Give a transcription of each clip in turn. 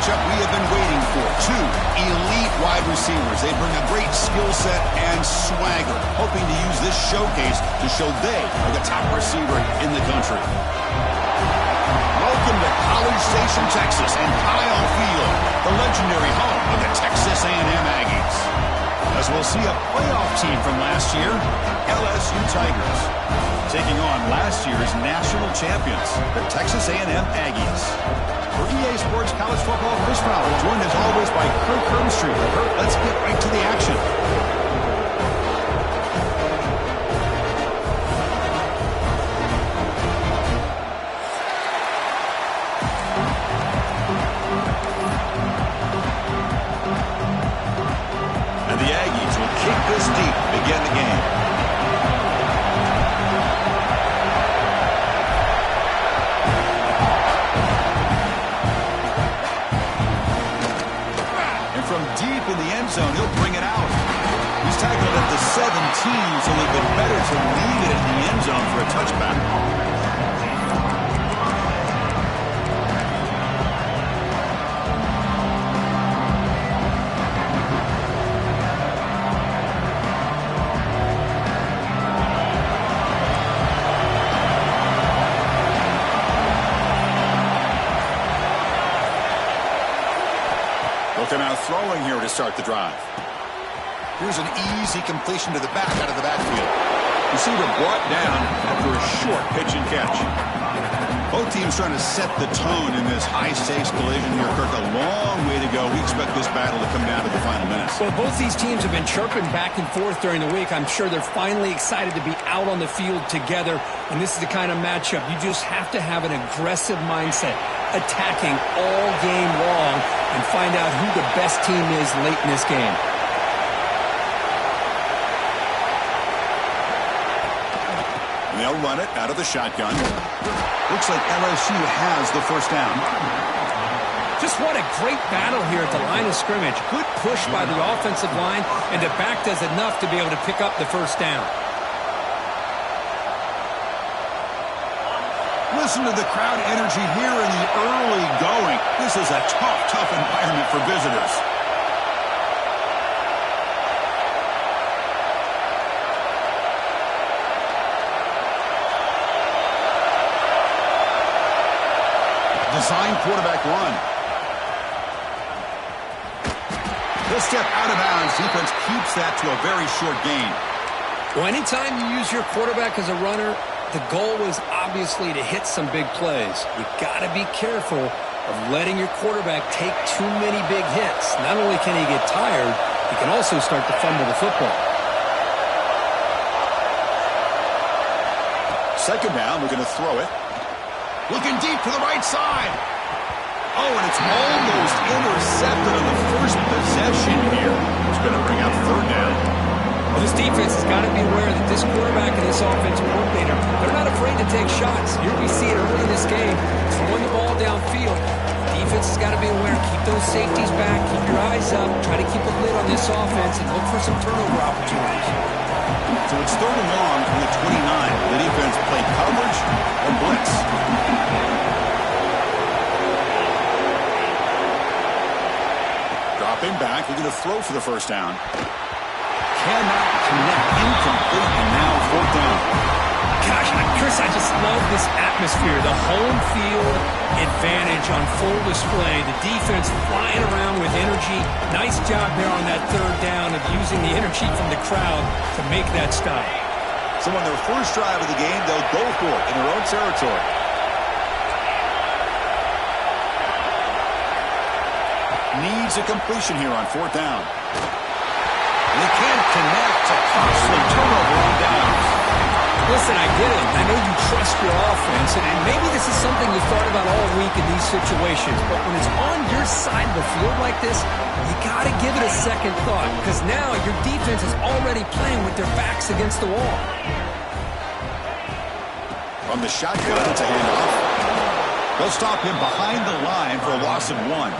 matchup we have been waiting for. Two elite wide receivers. They bring a great skill set and swagger, hoping to use this showcase to show they are the top receiver in the country. Welcome to College Station, Texas, and Kyle Field, the legendary home of the Texas A&M Aggies. As we'll see a playoff team from last year, LSU Tigers, taking on last year's national champions, the Texas A&M Aggies. For EA Sports College Football, Chris Fowler, joined as always by Kirk Herbstreit. Kirk, let's get right to the action. And the Aggies will kick this deep to begin the game. From deep in the end zone, he'll bring it out. He's tackled at the 17, so it'd been better to leave it in the end zone for a touchback. Looking out throwing here to start the drive. Here's an easy completion to the back out of the backfield. Receiver brought down after a short pitch and catch. Both teams trying to set the tone in this high-stakes collision here, Kirk. A long way to go. We expect this battle to come down to the final minutes. Well, both these teams have been chirping back and forth during the week. I'm sure they're finally excited to be out on the field together. And this is the kind of matchup you just have to have an aggressive mindset, attacking all game long, and find out who the best team is late in this game. They'll run it out of the shotgun. Looks like LSU has the first down. Just what a great battle here at the line of scrimmage. Good push by the offensive line, and the back does enough to be able to pick up the first down. Listen to the crowd energy here in the early going. This is a tough environment for visitors. Design quarterback run. He'll step out of bounds. Defense keeps that to a very short gain. Well, anytime you use your quarterback as a runner, the goal is obviously to hit some big plays. You got to be careful of letting your quarterback take too many big hits. Not only can he get tired, he can also start to fumble the football. Second down, we're going to throw it. Looking deep to the right side. Oh, and it's almost intercepted on the first possession here. It's going to bring up third down. Well, this defense has got to be aware that this quarterback and this offensive coordinator, they're not afraid to take shots. Here we see it early in this game, throwing the ball downfield. Defense has got to be aware. Keep those safeties back. Keep your eyes up. Try to keep a lid on this offense and look for some turnover opportunities. So it's third and long from the 29. The defense play coverage or blitz. Dropping back. We're going to throw for the first down. Cannot connect. Incomplete, and now fourth down. Gosh, Chris, I just love this atmosphere. The home field advantage on full display. The defense flying around with energy. Nice job there on that third down of using the energy from the crowd to make that stop. So on their first drive of the game, they'll go for it in their own territory. Needs a completion here on fourth down. And they can't connect. A costly turnover on downs. Listen, I get it. I know you trust your offense, and maybe this is something you thought about all week in these situations, but when it's on your side of the field like this, you got to give it a second thought, because now your defense is already playing with their backs against the wall. From the shotgun, it's a handoff. They'll stop him behind the line for a loss of 1.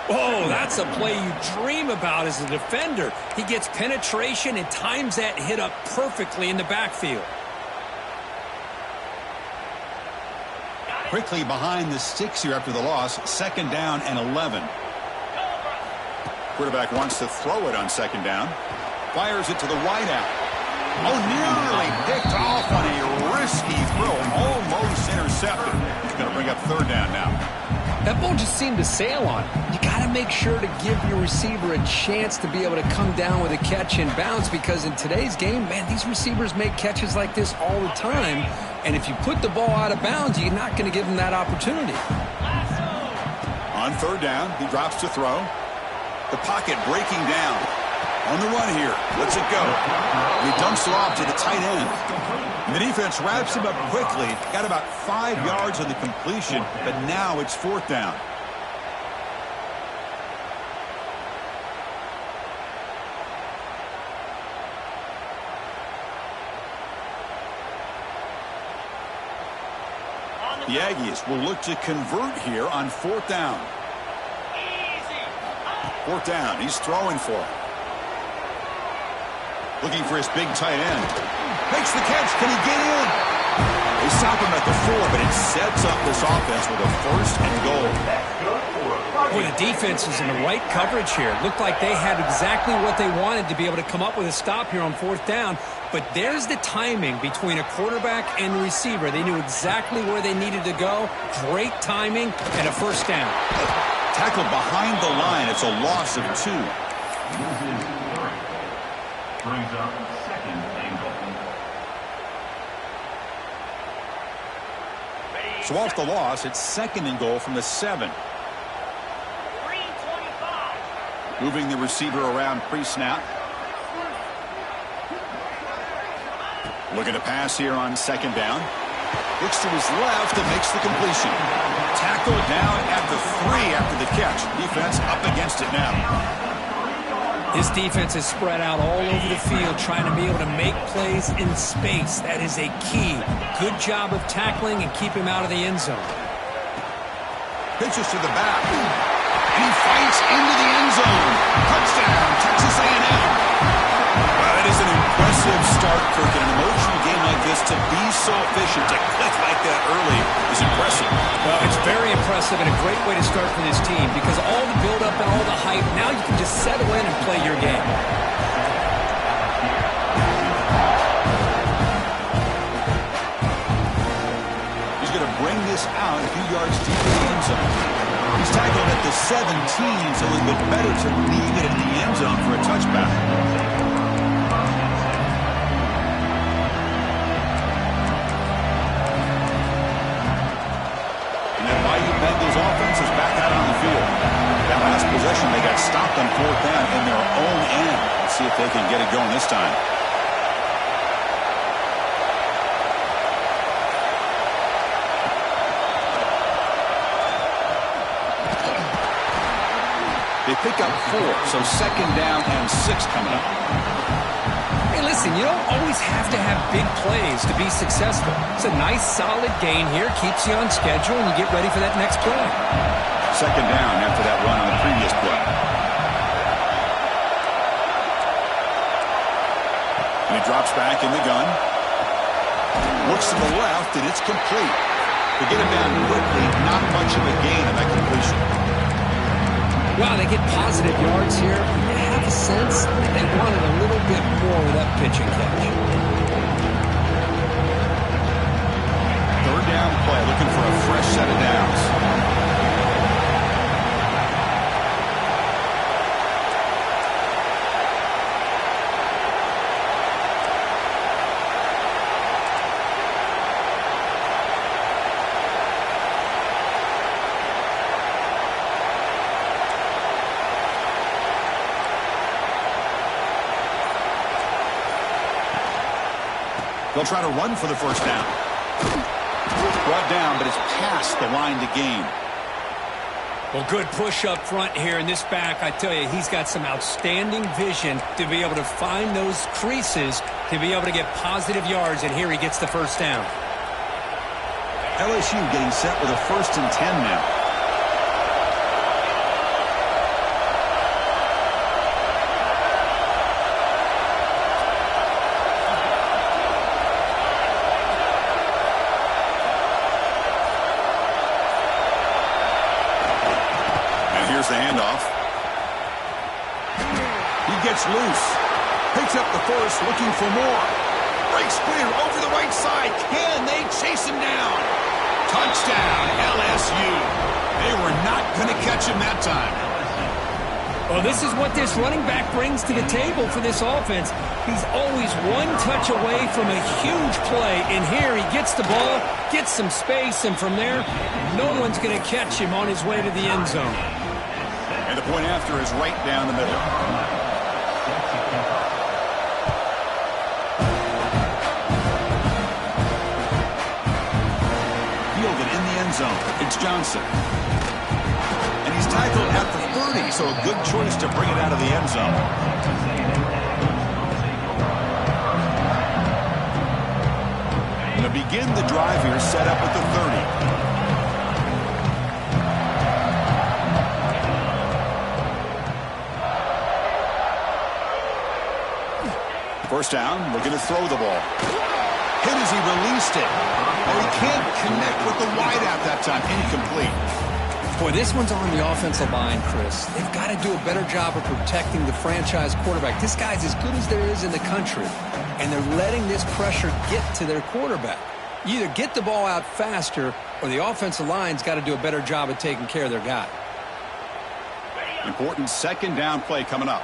Oh, that's a play you dream about as a defender. He gets penetration and times that hit up perfectly in the backfield. Quickly behind the sticks here after the loss. 2nd down and 11. Quarterback wants to throw it on 2nd down. Fires it to the wideout. Oh, nearly picked off on a risky throw. Almost intercepted. He's going to bring up 3rd down now. That ball just seemed to sail on. You got to make sure to give your receiver a chance to be able to come down with a catch and bounce, because in today's game, man, these receivers make catches like this all the time. And if you put the ball out of bounds, you're not going to give them that opportunity. On 3rd down, he drops to throw. The pocket breaking down. On the run here. Lets it go. He dumps it off to the tight end. And the defense wraps him up quickly. Got about 5 yards on the completion, but now it's 4th down. The Aggies will look to convert here on 4th down. 4th down. He's throwing for it. Looking for his big tight end. Makes the catch. Can he get in? They stop him at the 4, but it sets up this offense with a 1st and goal. Boy, the defense is in the right coverage here. Looked like they had exactly what they wanted to be able to come up with a stop here on 4th down. But there's the timing between a quarterback and the receiver. They knew exactly where they needed to go. Great timing and a 1st down. Tackled behind the line. It's a loss of 2. Brings up 2nd and goal. So off the loss, it's 2nd and goal from the 7. Moving the receiver around pre-snap. Looking to pass here on 2nd down. Looks to his left and makes the completion. Tackled down at the 3 after the catch. Defense up against it now. This defense is spread out all over the field, trying to be able to make plays in space. That is a key. Good job of tackling and keep him out of the end zone. Pitches to the back. And he fights into the end zone. Touchdown, Texas A&M. Well, that is an impressive start, Kirk. In an emotional game like this, to be so efficient, to click like that early is impressive. Well, it's very impressive and a great way to start for this team, because all the build-up and all the hype, now you can just settle in and play your game. He's going to bring this out a few yards deep in the end zone. He's tackled at the 17, so a little bit better to leave it at the end zone for a touchback. And that Bayou Bengals offense is back out on the field. That last possession, they got stopped on 4th down in their own end. Let's see if they can get it going this time. They pick up 4, so 2nd down and 6 coming up. Hey, listen, you don't always have to have big plays to be successful. It's a nice, solid gain here, keeps you on schedule, and you get ready for that next play. 2nd down after that run on the previous play. And he drops back in the gun. Looks to the left, and it's complete. To get him down quickly, not much of a gain on that completion. Wow, they get positive yards here. You have a sense that they wanted a little bit more with that pitch and catch. 3rd down play, looking for a fresh set of downs. They'll try to run for the 1st down. Brought down, but it's past the line to gain. Well, good push up front here in this back. I tell you, he's got some outstanding vision to be able to find those creases, to be able to get positive yards, and here he gets the 1st down. LSU getting set with a 1st and 10 now. gets loose. Picks up the first, looking for more. Breaks clear over the right side. Can they chase him down? Touchdown, LSU. They were not going to catch him that time. Well, this is what this running back brings to the table for this offense. He's always one touch away from a huge play. And here he gets the ball, gets some space, and from there, no one's going to catch him on his way to the end zone. And the point after is right down the middle. Fielded in the end zone. It's Johnson. And he's tackled at the 30, so a good choice to bring it out of the end zone. And to begin the drive here, set up at the 30. First down, looking to throw the ball. Hit as he released it. Oh, he can't connect with the wideout that time. Incomplete. Boy, this one's on the offensive line, Chris. They've got to do a better job of protecting the franchise quarterback. This guy's as good as there is in the country, and they're letting this pressure get to their quarterback. You either get the ball out faster, or the offensive line's got to do a better job of taking care of their guy. Important second down play coming up.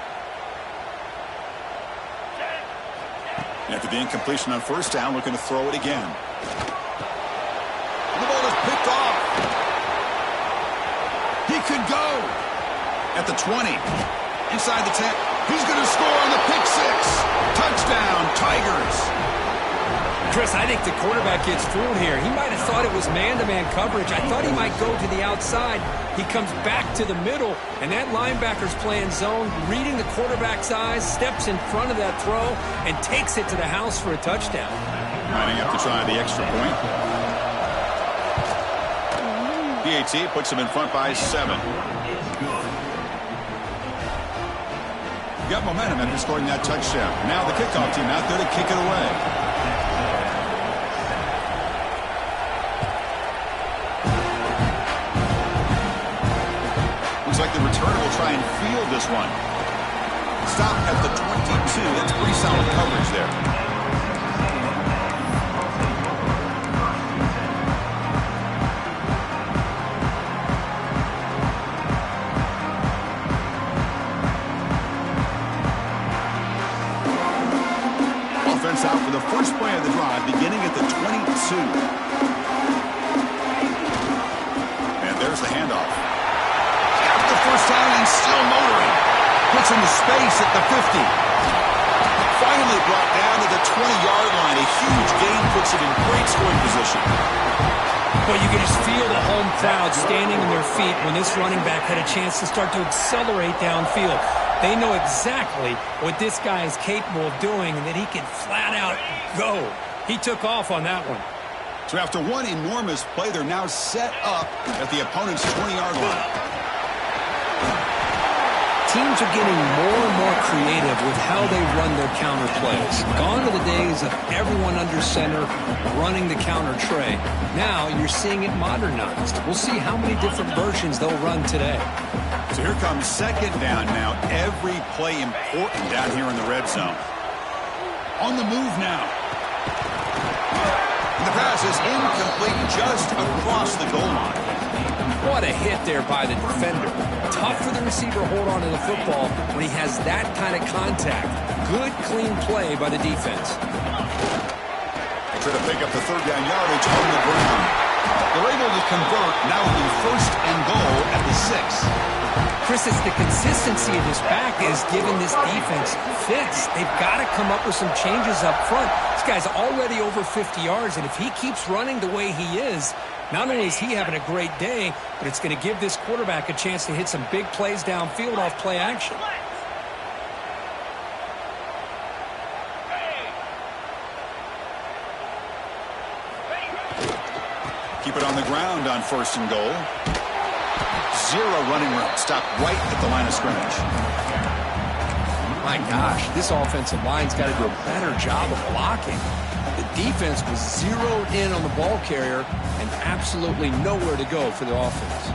After the incompletion on first down, looking to throw it again. The ball is picked off. He could go at the 20, inside the 10. He's going to score on the pick six. Touchdown, Tigers. Chris, I think the quarterback gets fooled here. He might have thought it was man-to-man coverage. I thought he might go to the outside. He comes back to the middle, and that linebacker's playing zone, reading the quarterback's eyes, steps in front of that throw, and takes it to the house for a touchdown. Lining up to try the extra point. PAT puts him in front by 7. Got momentum after scoring that touchdown. Now the kickoff team out there to kick it away. Looks like the returner will try and field this one. Stop at the 22. That's pretty solid coverage there. Offense out for the first play of the drive, beginning at the 22. And there's the handoff. Got the first down and still motoring. Puts him to space at the 50. Finally brought down to the 20-yard line. A huge gain puts him in great scoring position. Well, you can just feel the home crowd standing on their feet when this running back had a chance to start to accelerate downfield. They know exactly what this guy is capable of doing and that he can flat out go. He took off on that one. So after one enormous play, they're now set up at the opponent's 20-yard line. Teams are getting more and more creative with how they run their counter plays. Gone are the days of everyone under center running the counter tray. Now you're seeing it modernized. We'll see how many different versions they'll run today. So here comes second down now. Every play important down here in the red zone. On the move now. And the pass is incomplete just across the goal line. What a hit there by the defender. Tough for the receiver to hold on to the football when he has that kind of contact. Good, clean play by the defense. They try to pick up the third down yardage on the ground. They're able to convert. Now it'll be first and goal at the 6. Chris, it's the consistency of this back that is giving this defense fits. They've got to come up with some changes up front. This guy's already over 50 yards, and if he keeps running the way he is, not only is he having a great day, but it's going to give this quarterback a chance to hit some big plays downfield off play action. Keep it on the ground on first and goal. Zero running room. Stopped right at the line of scrimmage. My gosh, this offensive line's got to do a better job of blocking. The defense was zeroed in on the ball carrier and absolutely nowhere to go for the offense.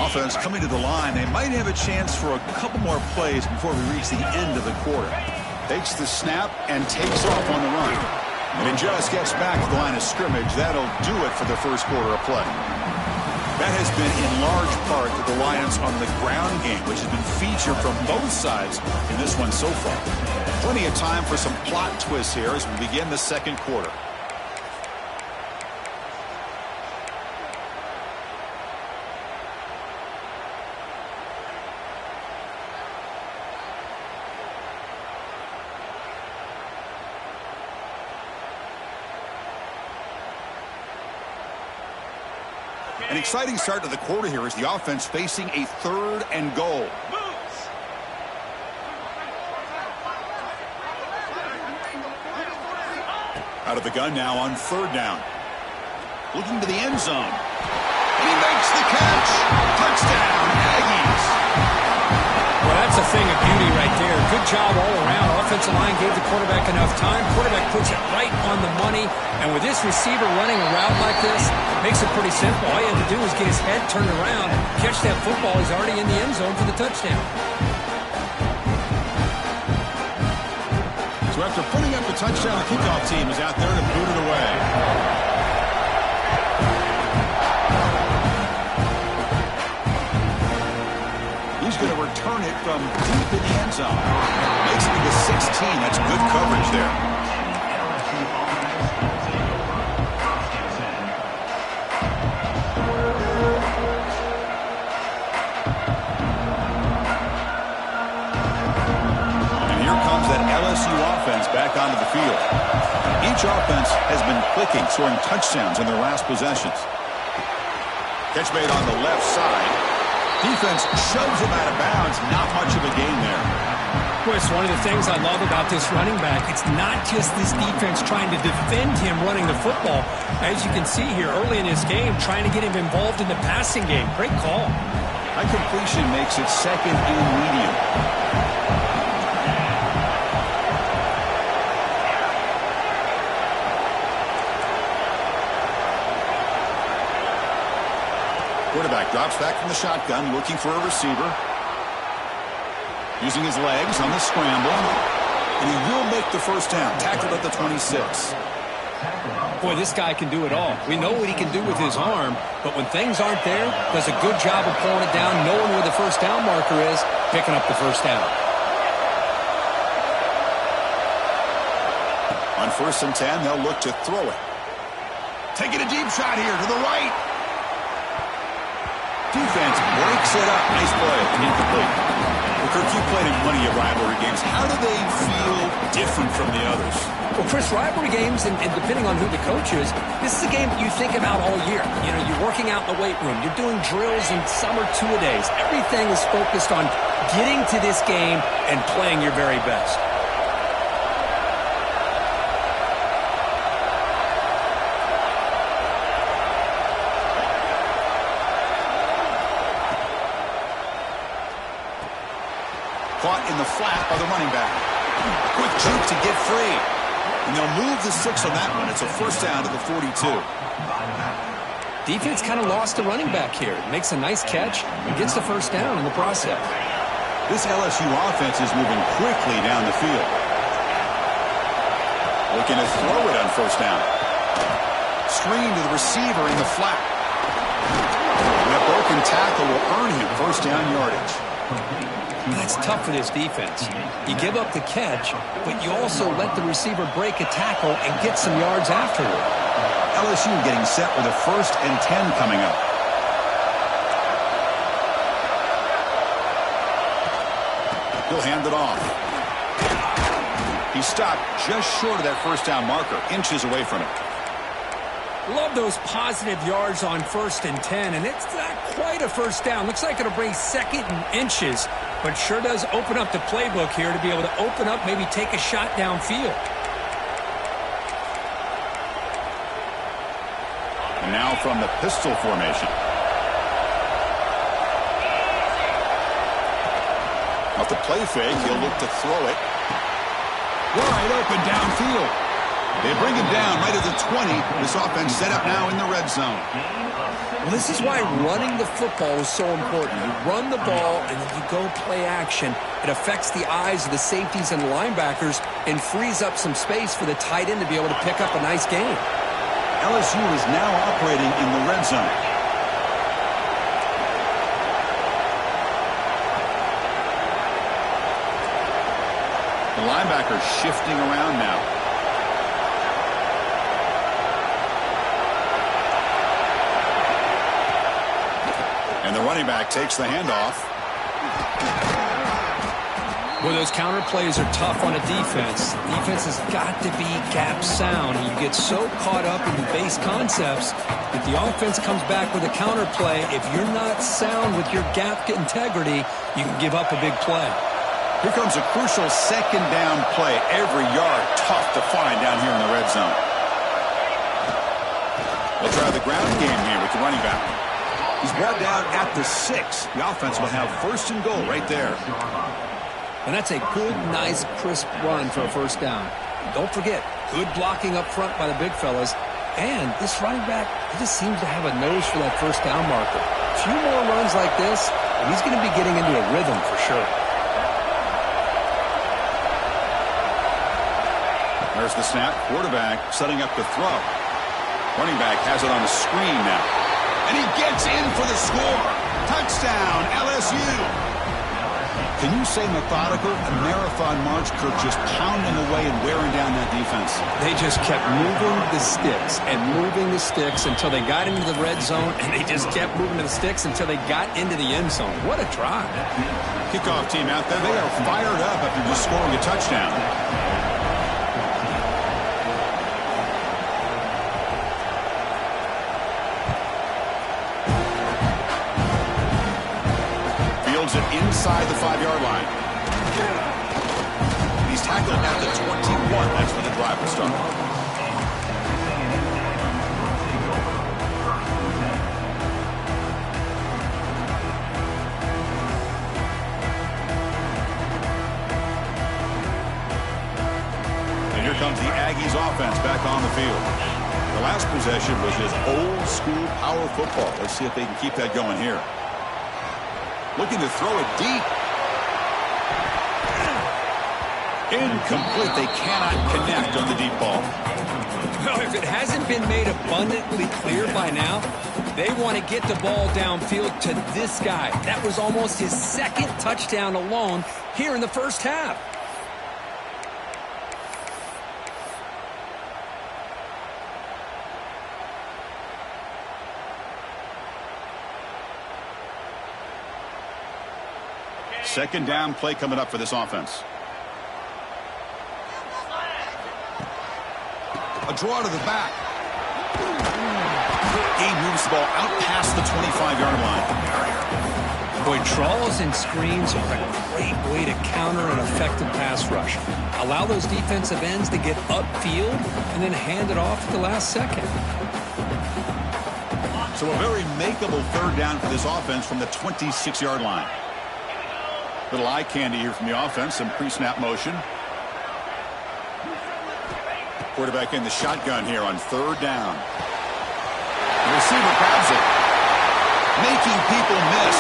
offense coming to the line. They might have a chance for a couple more plays before we reach the end of the quarter. Takes the snap and takes off on the run. And it just gets back to the line of scrimmage. That'll do it for the first quarter of play. That has been in large part the reliance on the ground game, which has been featured from both sides in this one so far. Plenty of time for some plot twists here as we begin the second quarter. An exciting start to the quarter here as the offense facing a 3rd and goal. Out of the gun now on 3rd down. Looking to the end zone. And he makes the catch. Touchdown, Aggies. Well, that's a thing of beauty right there. Good job all around. Offensive line gave the quarterback enough time. Quarterback puts it right on the money. And with this receiver running a route like this, it makes it pretty simple. All you have to do is get his head turned around, catch that football. He's already in the end zone for the touchdown. So after putting up the touchdown, the kickoff team is out there to boot it away. He's going to return it from deep in the end zone. Makes it to the 16. That's good coverage there. LSU offense back onto the field. Each offense has been clicking, scoring touchdowns in their last possessions. Catch made on the left side. Defense shoves him out of bounds. Not much of a gain there. Well, it's one of the things I love about this running back. It's not just this defense trying to defend him running the football. As you can see here early in his game, trying to get him involved in the passing game. Great call. High completion makes it 2nd and medium. Quarterback drops back from the shotgun, looking for a receiver. Using his legs on the scramble. And he will make the first down. Tackled at the 26. Boy, this guy can do it all. We know what he can do with his arm, but when things aren't there, does a good job of pulling it down, knowing where the first down marker is, picking up the first down. On 1st and 10, they'll look to throw it. Taking a deep shot here to the right. Defense breaks it up. Nice play. Incomplete. Well, Kirk, you played in plenty of rivalry games. How do they feel different from the others? Well, Chris, rivalry games, and depending on who the coach is, this is a game that you think about all year. You know, you're working out in the weight room. You're doing drills and summer two-a-days. Everything is focused on getting to this game and playing your very best. Caught in the flat by the running back. Quick juke to get free. And they'll move the 6 on that one. It's a first down to the 42. Defense kind of lost the running back here. Makes a nice catch and gets the first down in the process. This LSU offense is moving quickly down the field. Looking to throw it on first down. Screen to the receiver in the flat. And a broken tackle will earn him first down yardage. That's tough for this defense. You give up the catch, but you also let the receiver break a tackle and get some yards afterward. LSU getting set with a 1st and 10 coming up. He'll hand it off. He stopped just short of that first down marker, inches away from it. Love those positive yards on 1st and 10, and it's not quite a first down. Looks like it'll bring 2nd and inches, but sure does open up the playbook here to be able to open up, maybe take a shot downfield. And now from the pistol formation. Off the play fake, he'll look to throw it. Wide open downfield. They bring him down right at the 20. This offense set up now in the red zone. Well, this is why running the football is so important. You run the ball, and then you go play action. It affects the eyes of the safeties and the linebackers and frees up some space for the tight end to be able to pick up a nice gain. LSU is now operating in the red zone. The linebacker shifting around now. And the running back takes the handoff. Well, those counter plays are tough on a defense. Defense has got to be gap sound. You get so caught up in the base concepts that the offense comes back with a counter play. If you're not sound with your gap integrity, you can give up a big play. Here comes a crucial second down play. Every yard tough to find down here in the red zone. They'll try the ground game here with the running back. He's brought down at the 6. The offense will have first and goal right there. And that's a good, nice, crisp run for a first down. Don't forget, good blocking up front by the big fellas. And this running back, he just seems to have a nose for that first down marker. A few more runs like this, and he's going to be getting into a rhythm for sure. There's the snap. Quarterback setting up the throw. Running back has it on the screen now. And he gets in for the score. Touchdown, LSU. Can you say methodical? A marathon march, Kirk, just pounding away and wearing down that defense. They just kept moving the sticks and moving the sticks until they got into the red zone, and they just kept moving the sticks until they got into the end zone. What a drive. Kickoff team out there, they are fired up after just scoring a touchdown. It inside the 5-yard line. He's tackled at the 21. That's where the drive will start. And here comes the Aggies offense back on the field. The last possession was just old school power football. Let's see if they can keep that going here. Looking to throw it deep. Incomplete. They cannot connect on the deep ball. Well, if it hasn't been made abundantly clear by now, they want to get the ball downfield to this guy. That was almost his second touchdown alone here in the first half. Second down play coming up for this offense. A draw to the back. He moves the ball out past the 25-yard line. Boy, draws and screens are a great way to counter an effective pass rush. Allow those defensive ends to get upfield and then hand it off at the last second. So a very makeable third down for this offense from the 26-yard line. Little eye candy here from the offense, some pre-snap motion. Quarterback in the shotgun here on third down. The receiver grabs it, making people miss.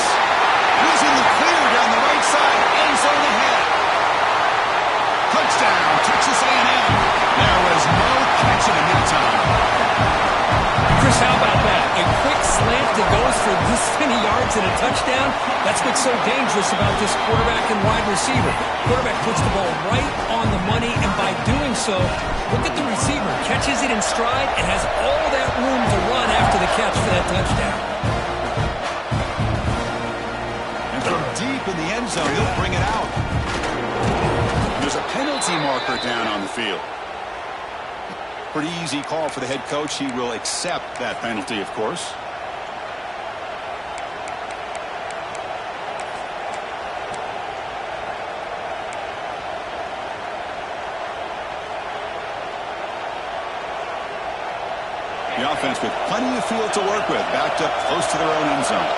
Losing the clear down the right side, end zone ahead. Touchdown, Texas A&M. There was no catching him in time. Chris, how about that? A quick slant that goes for this many yards and a touchdown. That's what's so dangerous about this quarterback and wide receiver. Quarterback puts the ball right on the money, and by doing so, look at the receiver. Catches it in stride and has all that room to run after the catch for that touchdown. And from deep in the end zone, he'll bring it out. There's a penalty marker down on the field. Pretty easy call for the head coach. He will accept that penalty, of course. The offense with plenty of field to work with, backed up close to their own end zone.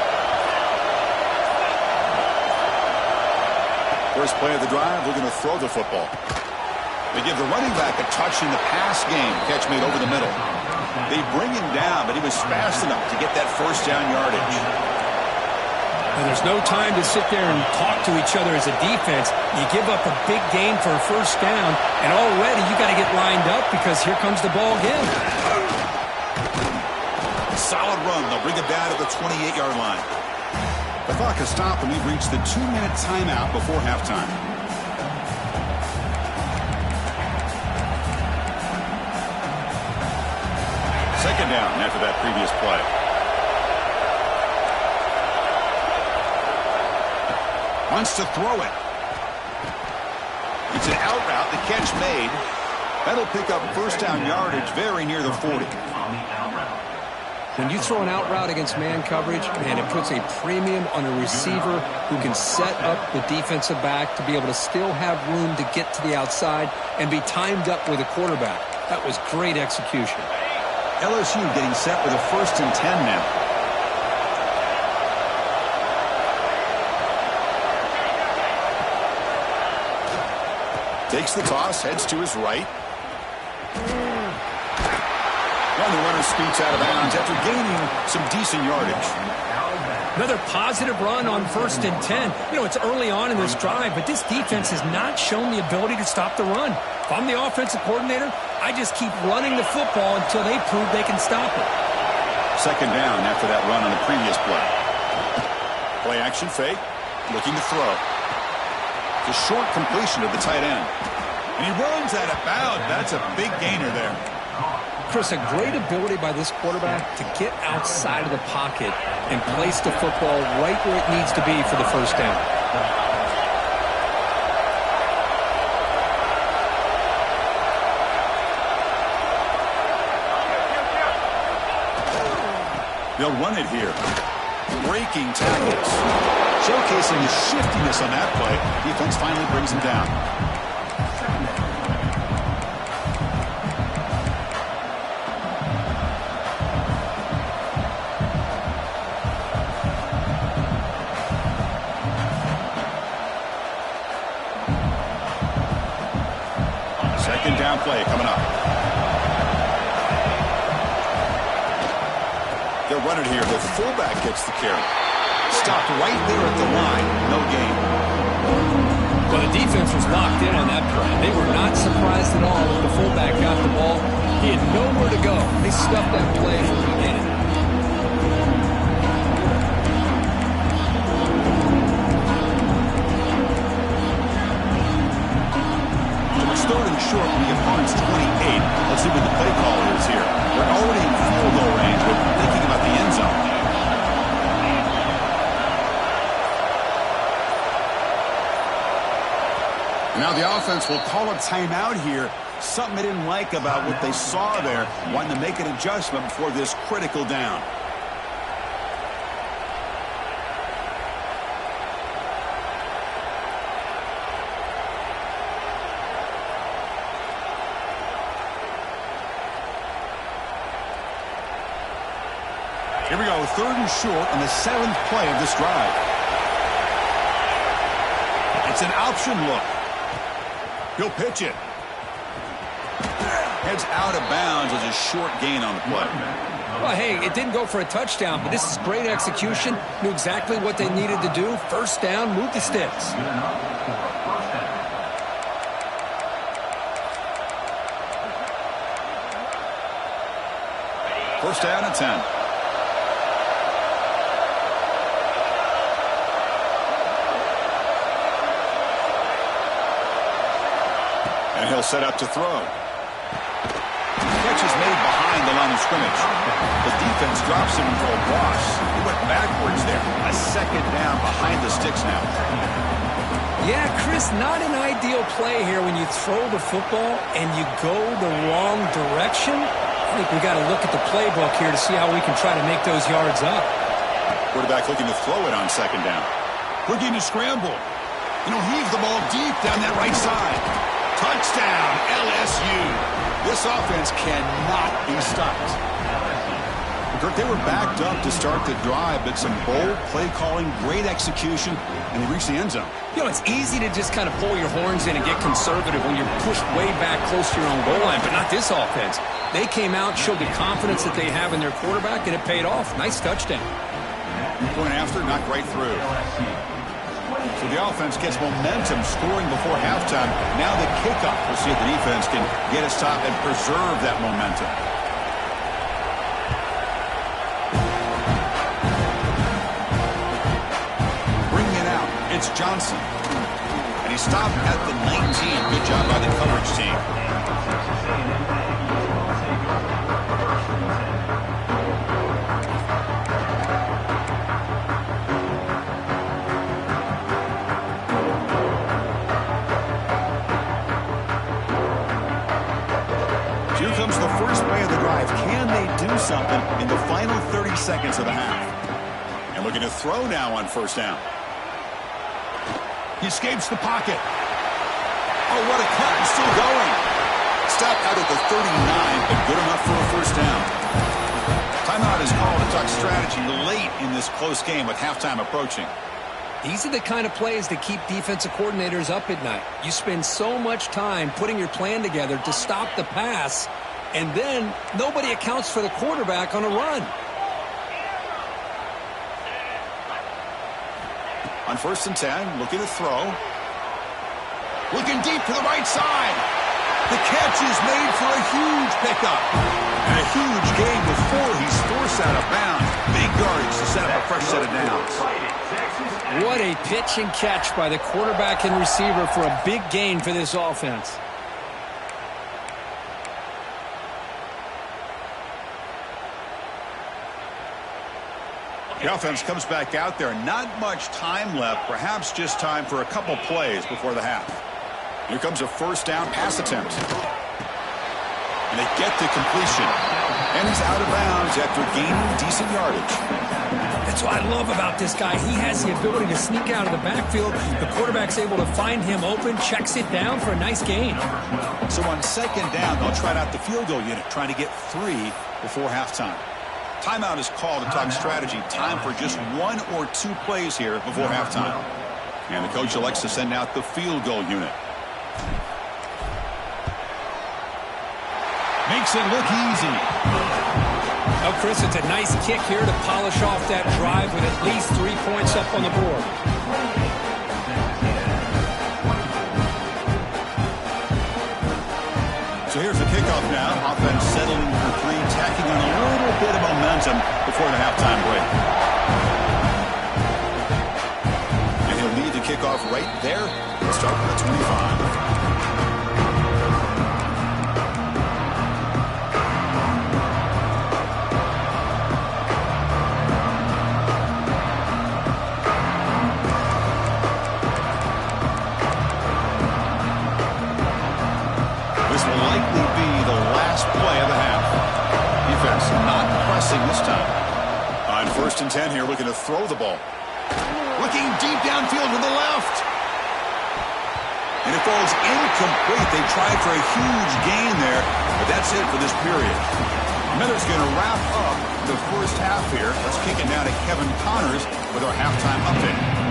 First play of the drive, looking to throw the football. They give the running back a touch in the pass game. Catch made over the middle. They bring him down, but he was fast enough to get that first down yardage. And there's no time to sit there and talk to each other as a defense. You give up a big gain for a first down, and already you got to get lined up because here comes the ball again. Solid run. They'll bring it down at the 28-yard line. The clock has stopped, and we've reached the 2-minute timeout before halftime. Second down after that previous play. Wants to throw it. It's an out route. The catch made. That'll pick up first down yardage very near the 40. When you throw an out route against man coverage, man, it puts a premium on a receiver who can set up the defensive back to be able to still have room to get to the outside and be timed up with a quarterback. That was great execution. LSU getting set with a 1st and 10 now. Takes the toss, heads to his right. And the runner scoots out of bounds after gaining some decent yardage. Another positive run on 1st and 10. You know, it's early on in this drive, but this defense has not shown the ability to stop the run. If I'm the offensive coordinator, I just keep running the football until they prove they can stop it. Second down after that run on the previous play. Play action fake, looking to throw. It's a short completion of the tight end. And he runs out of bounds. That's a big gainer there. Chris, a great ability by this quarterback to get outside of the pocket and place the football right where it needs to be for the first down. They'll run it here. Breaking tackles. Showcasing his shiftiness on that play. Defense finally brings him down. Second down play coming up. They'll run it here. The fullback gets the carry. Stopped right there at the line. No gain. Well, the defense was locked in on that play. They were not surprised at all when the fullback got the ball. He had nowhere to go. They stuffed that play from the beginning. Third and short from the opponent's 28. Let's see what the play caller is here. They're already in field goal range, but thinking about the end zone. Now the offense will call a timeout here. Something they didn't like about what they saw there. Wanting to make an adjustment before this critical down. Here we go, third and short on the 7th play of this drive. It's an option look. He'll pitch it. Heads out of bounds as a short gain on the play. Well, hey, it didn't go for a touchdown, but this is great execution. Knew exactly what they needed to do. First down, move the sticks. First down and 10. And he'll set up to throw. Catch is made behind the line of scrimmage. The defense drops him for a loss. He went backwards there. A second down behind the sticks now. Yeah, Chris, not an ideal play here when you throw the football and you go the wrong direction. I think we got to look at the playbook here to see how we can try to make those yards up. Quarterback looking to throw it on second down. Looking to scramble. And he'll heave the ball deep down that right side. Touchdown, LSU. This offense cannot be stopped. Kirk, they were backed up to start the drive, but some bold play calling, great execution, and they reached the end zone. You know, it's easy to just kind of pull your horns in and get conservative when you're pushed way back close to your own goal line, but not this offense. They came out, showed the confidence that they have in their quarterback, and it paid off. Nice touchdown. Going after, knocked right through. So the offense gets momentum scoring before halftime. Now the kickoff. We'll see if the defense can get a stop and preserve that momentum. Bringing it out, it's Johnson. And he stopped at the 19. Good job by the coverage team. Here comes the first play of the drive. Can they do something in the final 30 seconds of the half? And looking to throw now on first down. He escapes the pocket. Oh, what a cut. He's still going. Stop out at the 39, but good enough for a first down. Timeout is called to talk strategy late in this close game with halftime approaching. These are the kind of plays that keep defensive coordinators up at night. You spend so much time putting your plan together to stop the pass, and then nobody accounts for the quarterback on a run. On first and 10, looking to throw. Looking deep to the right side. The catch is made for a huge pickup. And a huge gain before he's forced out of bounds. Big yardage to set up a fresh set of downs. What a pitch and catch by the quarterback and receiver for a big gain for this offense. The offense comes back out there. Not much time left. Perhaps just time for a couple plays before the half. Here comes a first down pass attempt. And they get the completion. And he's out of bounds after gaining decent yardage. That's what I love about this guy. He has the ability to sneak out of the backfield. The quarterback's able to find him open, checks it down for a nice gain. So on second down, they'll try out the field goal unit, trying to get 3 before halftime. Timeout is called to talk strategy. Time for just 1 or 2 plays here before halftime. And the coach elects to send out the field goal unit. Makes it look easy. Oh, Chris, it's a nice kick here to polish off that drive with at least 3 points up on the board. So here's the kickoff now. Offense settling for 3, tacking on a little bit of momentum before the halftime break. And he'll lead the kickoff right there. Let's start with the 25. This time. On first and 10 here, looking to throw the ball. Looking deep downfield to the left. And it falls incomplete. They tried for a huge gain there, but that's it for this period. Miller's going to wrap up the first half here. Let's kick it now to Kevin Connors with our halftime update.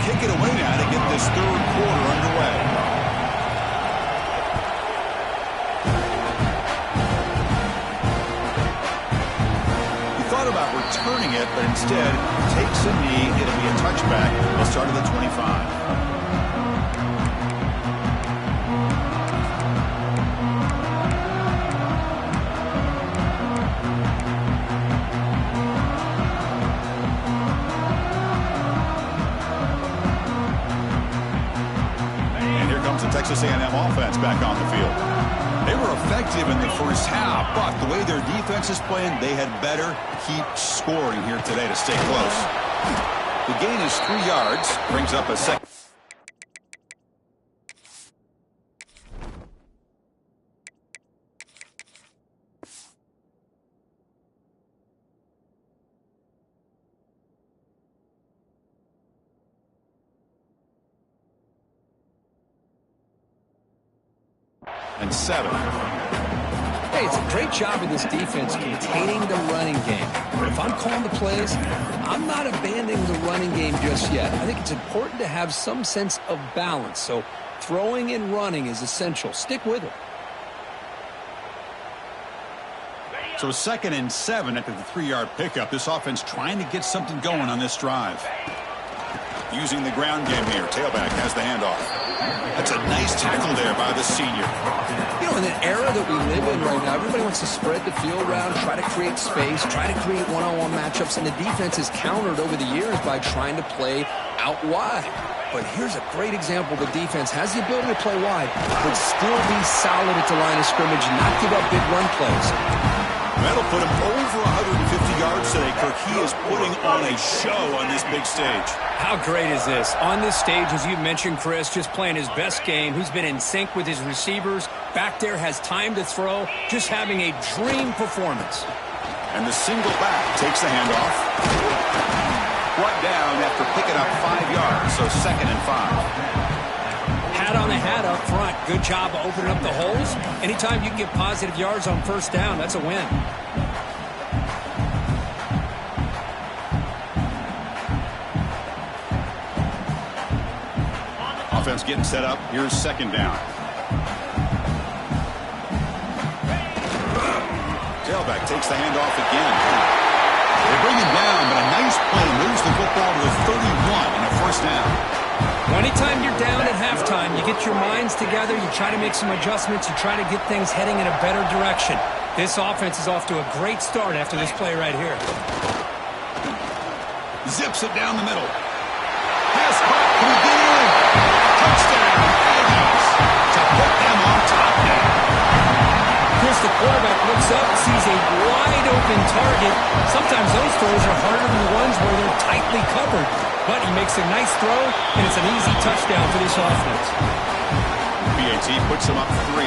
Kick it away now to get this third quarter underway. He thought about returning it, but instead takes a knee. It'll be a touchback. They'll start at the 25. Texas A&M offense back on the field. They were effective in the first half, but the way their defense is playing, they had better keep scoring here today to stay close. The gain is 3 yards, brings up a second. and 7. Hey, it's a great job of this defense containing the running game. But if I'm calling the plays, I'm not abandoning the running game just yet. I think it's important to have some sense of balance. So throwing and running is essential. Stick with it. So 2nd and 7 after the 3-yard pickup. This offense trying to get something going on this drive. Using the ground game here. Tailback has the handoff. That's a nice tackle there by the senior. You know, in the era that we live in right now, everybody wants to spread the field around, try to create space, try to create one-on-one matchups, and the defense has countered over the years by trying to play out wide. But here's a great example. The defense has the ability to play wide, but still be solid at the line of scrimmage, not give up big run plays. That'll put him over 150 yards today, Kirk. He is putting on a show on this big stage. How great is this? On this stage, as you mentioned, Chris, just playing his best game. He's been in sync with his receivers. Back there, has time to throw. Just having a dream performance. And the single back takes the handoff. Brought down after picking up 5 yards, so 2nd and 5. Hat on the hat up front. Good job of opening up the holes. Anytime you can get positive yards on first down, that's a win. Offense getting set up. Here's 2nd down. Tailback takes the handoff again. They bring him down, but a nice play moves the football to the 31 and a 1st down. Anytime you're down at halftime, you get your minds together, you try to make some adjustments, you try to get things heading in a better direction. This offense is off to a great start after this play right here. Zips it down the middle. Pass caught. Can he get in? Touchdown, Aggies, to put them on top now. Chris, the quarterback looks up, sees a wide-open target. Sometimes those throws are harder than the ones where they're tightly covered. But he makes a nice throw, and it's an easy touchdown for this offense. BAT puts him up 3.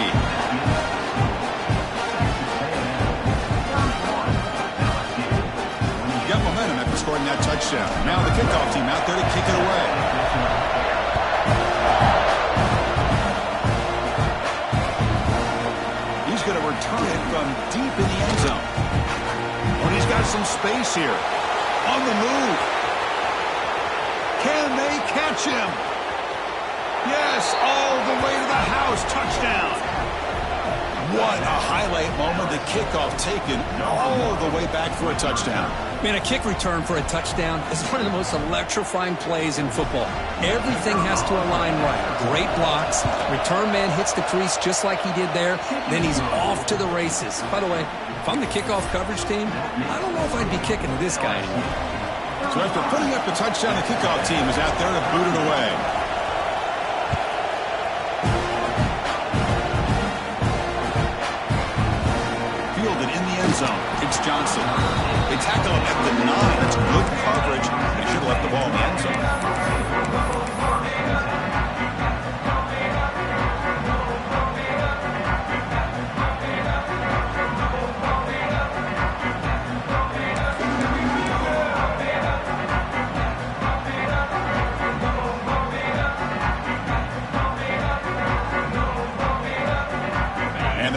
You got momentum after scoring that touchdown. Now the kickoff team out there to kick it away. He's going to return it from deep in the end zone. But he's got some space here. On the move. Can they catch him? Yes, all the way to the house. Touchdown. What a highlight moment. The kickoff taken all the way back for a touchdown. Man, a kick return for a touchdown is one of the most electrifying plays in football. Everything has to align right. Great blocks. Return man hits the crease just like he did there. Then he's off to the races. By the way, if I'm the kickoff coverage team, I don't know if I'd be kicking to this guy anymore. So after putting up the touchdown, the kickoff team is out there to boot it away. Fielded in the end zone. It's Johnson. They tackle him at the 9. That's good coverage. They should have left the ball in the end zone.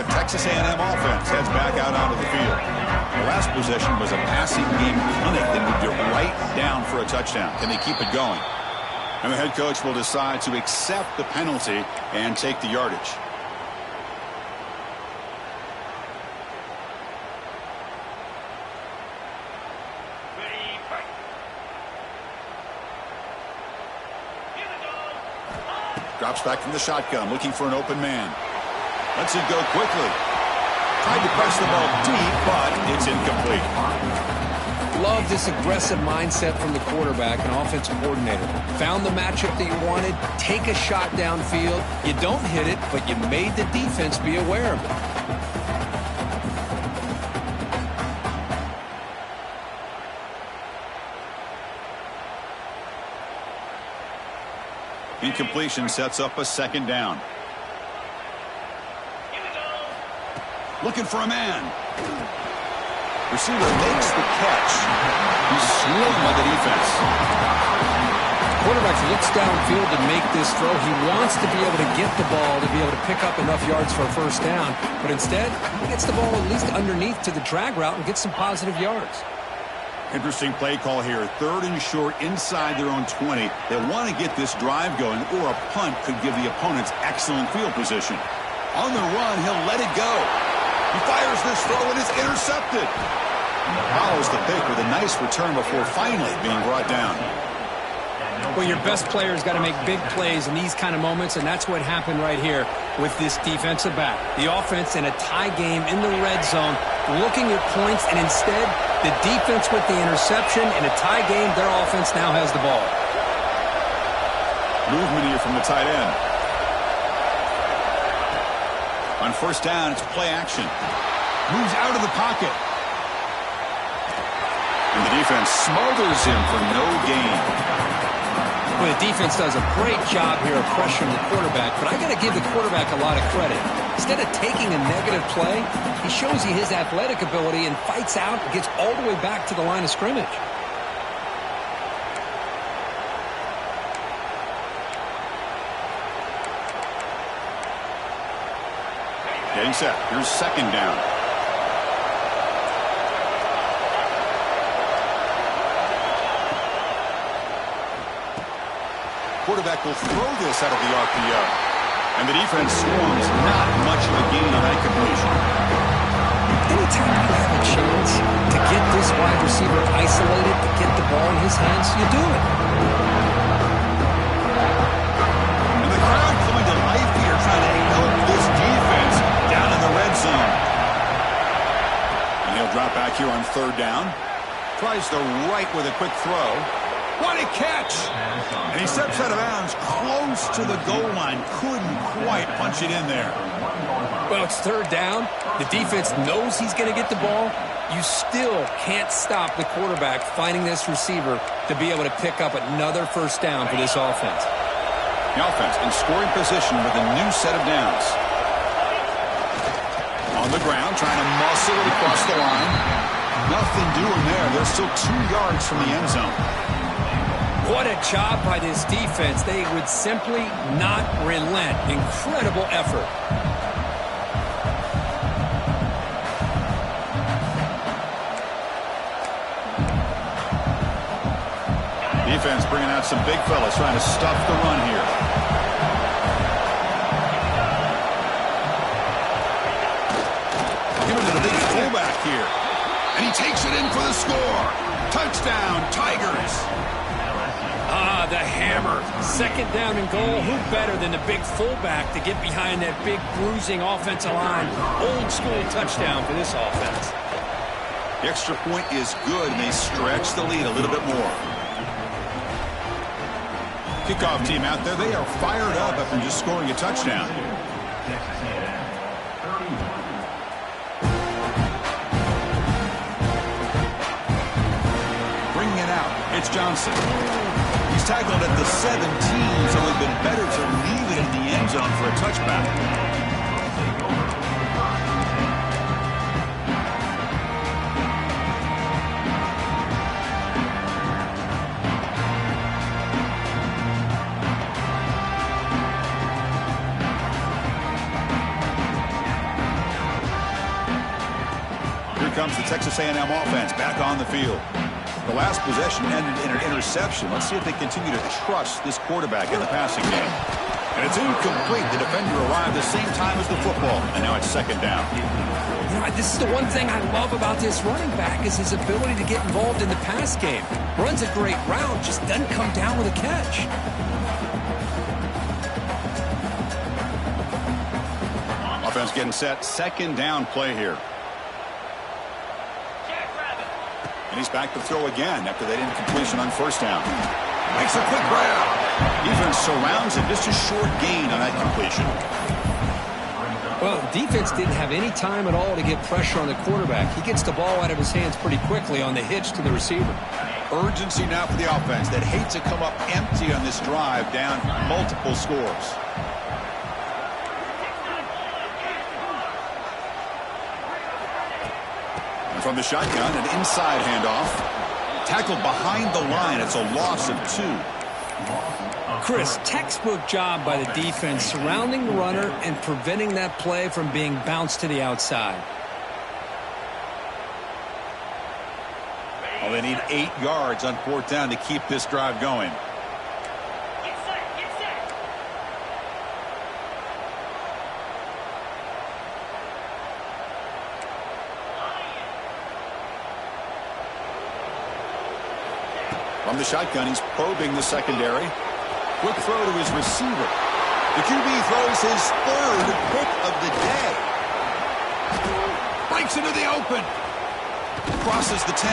Texas A&M offense heads back out onto the field. The last possession was a passing game clinic that moved it right down for a touchdown. Can they keep it going? And the head coach will decide to accept the penalty and take the yardage. Drops back from the shotgun, looking for an open man. Lets it go quickly. Tried to press the ball deep, but it's incomplete. Love this aggressive mindset from the quarterback and offensive coordinator. Found the matchup that you wanted, take a shot downfield. You don't hit it, but you made the defense be aware of it. Incompletion sets up a 2nd down. Looking for a man. Receiver makes the catch. He's swarmed by the defense. Quarterback looks downfield to make this throw. He wants to be able to get the ball to be able to pick up enough yards for a first down. But instead, he gets the ball at least underneath to the drag route and gets some positive yards. Interesting play call here. 3rd and short inside their own 20. They want to get this drive going, or a punt could give the opponents excellent field position. On the run, he'll let it go. He fires this throw and it's intercepted. Follows the pick with a nice return before finally being brought down. Well, your best player's got to make big plays in these kind of moments, and that's what happened right here with this defensive back. The offense in a tie game in the red zone, looking at points, and instead, the defense with the interception. In a tie game, their offense now has the ball. Movement here from the tight end. On first down, it's play action. Moves out of the pocket. And the defense smothers him for no gain. Well, the defense does a great job here of pressuring the quarterback, but I got to give the quarterback a lot of credit. Instead of taking a negative play, he shows you his athletic ability and fights out and gets all the way back to the line of scrimmage. Getting set. Here's second down. Quarterback will throw this out of the RPO. And the defense swarms. Not much of a gain on that completion. Anytime you have a chance to get this wide receiver isolated, to get the ball in his hands, you do it. And the crowd coming to life here, trying to help this defense down in the red zone. And he'll drop back here on 3rd down. Tries the right with a quick throw. What a catch! And he steps out of bounds close to the goal line. Couldn't quite punch it in there. Well, it's 3rd down. The defense knows he's going to get the ball. You still can't stop the quarterback finding this receiver to be able to pick up another first down for this offense. The offense in scoring position with a new set of downs. On the ground, trying to muscle it across the line. Nothing doing there. They're still 2 yards from the end zone. What a job by this defense. They would simply not relent. Incredible effort. Defense bringing out some big fellas trying to stuff the run here. Give it to the big fullback here. And he takes it in for the score. Touchdown, Tigers. The hammer. 2nd down and goal. Who better than the big fullback to get behind that big bruising offensive line? Old school touchdown for this offense. The extra point is good, and they stretch the lead a little bit more. Kickoff team out there, they are fired up after just scoring a touchdown. Bringing it out, it's Johnson. He's tackled at the 17, so it would have been better to leave it in the end zone for a touchback. Here comes the Texas A&M offense back on the field. The last possession ended in an interception. Let's see if they continue to trust this quarterback in the passing game. And it's incomplete. The defender arrived the same time as the football, and now it's 2nd down. You know, this is the one thing I love about this running back is his ability to get involved in the pass game. Runs a great route, just doesn't come down with a catch. Offense getting set. 2nd down play here. And he's back to throw again after that incompletion on 1st down. Makes a quick grab. Defense surrounds him. Just a short gain on that completion. Well, defense didn't have any time at all to get pressure on the quarterback. He gets the ball out of his hands pretty quickly on the hitch to the receiver. Urgency now for the offense that hate to come up empty on this drive, down multiple scores. From the shotgun, an inside handoff. Tackled behind the line. It's a loss of 2. Chris, textbook job by the defense surrounding the runner and preventing that play from being bounced to the outside. Well, they need 8 yards on 4th down to keep this drive going. From the shotgun, he's probing the secondary. Quick throw to his receiver. The QB throws his 3rd pick of the day. Breaks into the open. Crosses the 10.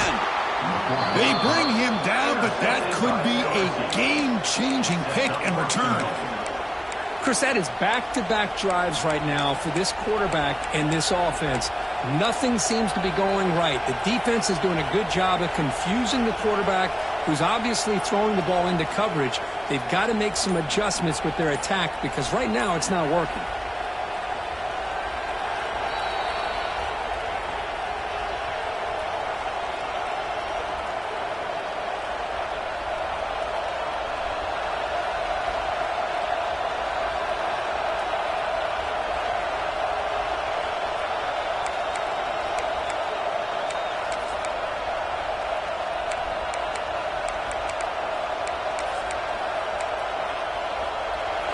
They bring him down, but that could be a game-changing pick and return. Chris, that is back-to-back drives right now for this quarterback and this offense. Nothing seems to be going right. The defense is doing a good job of confusing the quarterback, who's obviously throwing the ball into coverage. They've got to make some adjustments with their attack because right now it's not working.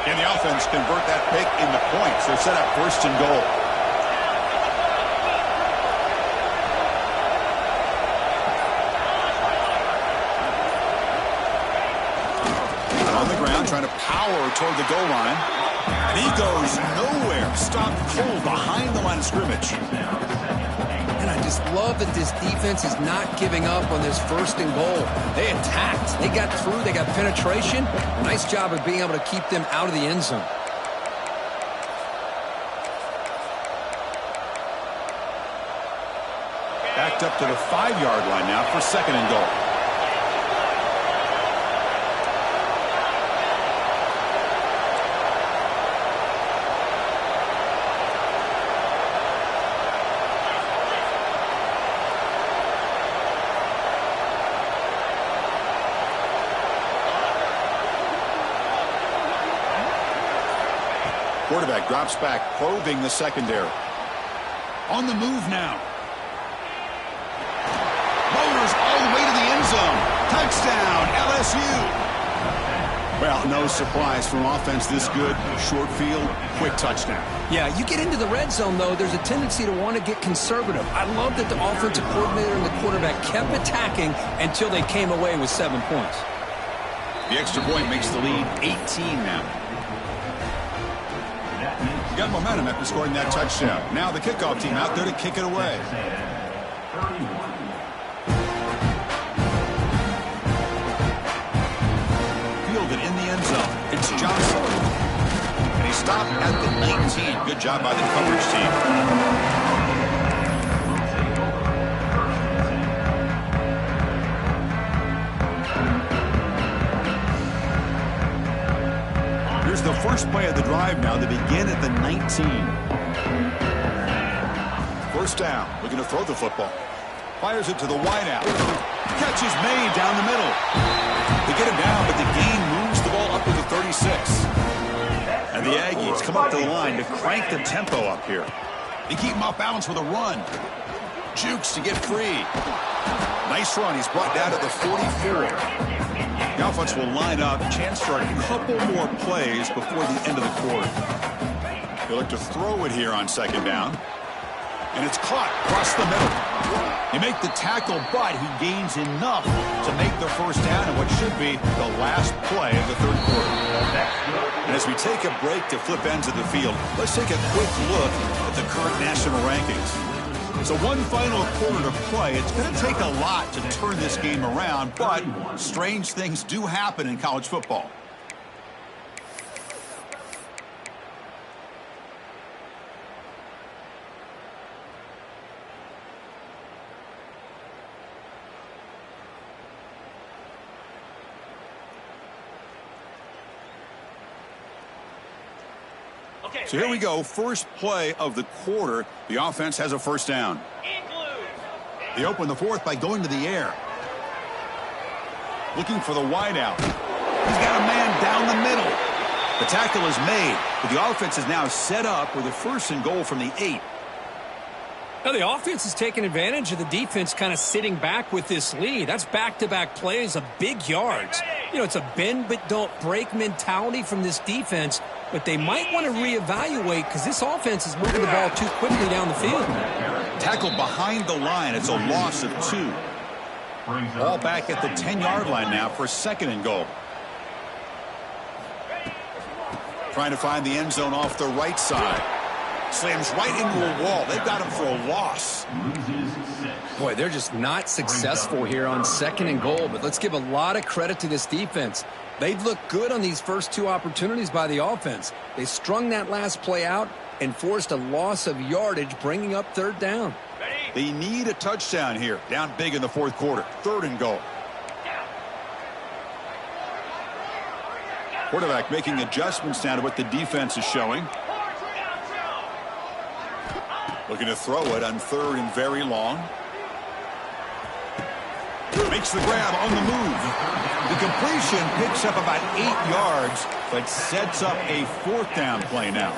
And the offense convert that pick into points. They're set up 1st and goal. On the ground, trying to power toward the goal line. And he goes nowhere. Stopped cold behind the line of scrimmage. And I just love that this defense is not giving up on this 1st and goal. They attacked. They got through. They got penetration. Nice job of being able to keep them out of the end zone. Backed up to the 5-yard line now for 2nd and goal. Quarterback drops back, probing the secondary. On the move now. Motors all the way to the end zone. Touchdown, LSU. Well, no surprise from offense this good. Short field, quick touchdown. Yeah, you get into the red zone, though, there's a tendency to want to get conservative. I love that the offensive coordinator and the quarterback kept attacking until they came away with 7 points. The extra point makes the lead 18 now. Got momentum after scoring that touchdown. Now the kickoff team out there to kick it away. Fielded in the end zone. It's Johnson. And he stopped at the 19. Good job by the coverage team. Here's the first play of the drive now. They begin at the 19. 1st down. Looking to throw the football. Fires it to the wideout. Catch is made down the middle. They get him down, but the gain moves the ball up to the 36. And the Aggies come up to the line to crank the tempo up here. They keep him off balance with a run. Jukes to get free. Nice run. He's brought down to the 44. The offense will line up. Chance for a couple more plays before the end of the quarter. They look to throw it here on 2nd down. And it's caught across the middle. They make the tackle, but he gains enough to make the 1st down in what should be the last play of the 3rd quarter. And as we take a break to flip ends of the field, let's take a quick look at the current national rankings. So one final quarter to play. It's going to take a lot to turn this game around, but strange things do happen in college football. So here we go. First play of the quarter. The offense has a 1st down. They open the 4th by going to the air. Looking for the wideout. He's got a man down the middle. The tackle is made, but the offense is now set up with a 1st and goal from the 8. Now the offense is taking advantage of the defense kind of sitting back with this lead. That's back-to-back plays of big yards. You know, it's a bend but don't break mentality from this defense, but they might want to reevaluate because this offense is moving the ball too quickly down the field. Tackled behind the line. It's a loss of 2. Ball back at the 10-yard line now for 2nd and goal. Trying to find the end zone off the right side. Slams right into a wall. They've got him for a loss. Boy, they're just not successful here on 2nd and goal, but let's give a lot of credit to this defense. They've looked good on these first 2 opportunities by the offense. They strung that last play out and forced a loss of yardage, bringing up 3rd down. They need a touchdown here. Down big in the 4th quarter. 3rd and goal. Quarterback making adjustments now to what the defense is showing. Looking to throw it on 3rd and very long. Makes the grab on the move. The completion picks up about 8 yards, but sets up a 4th down play now.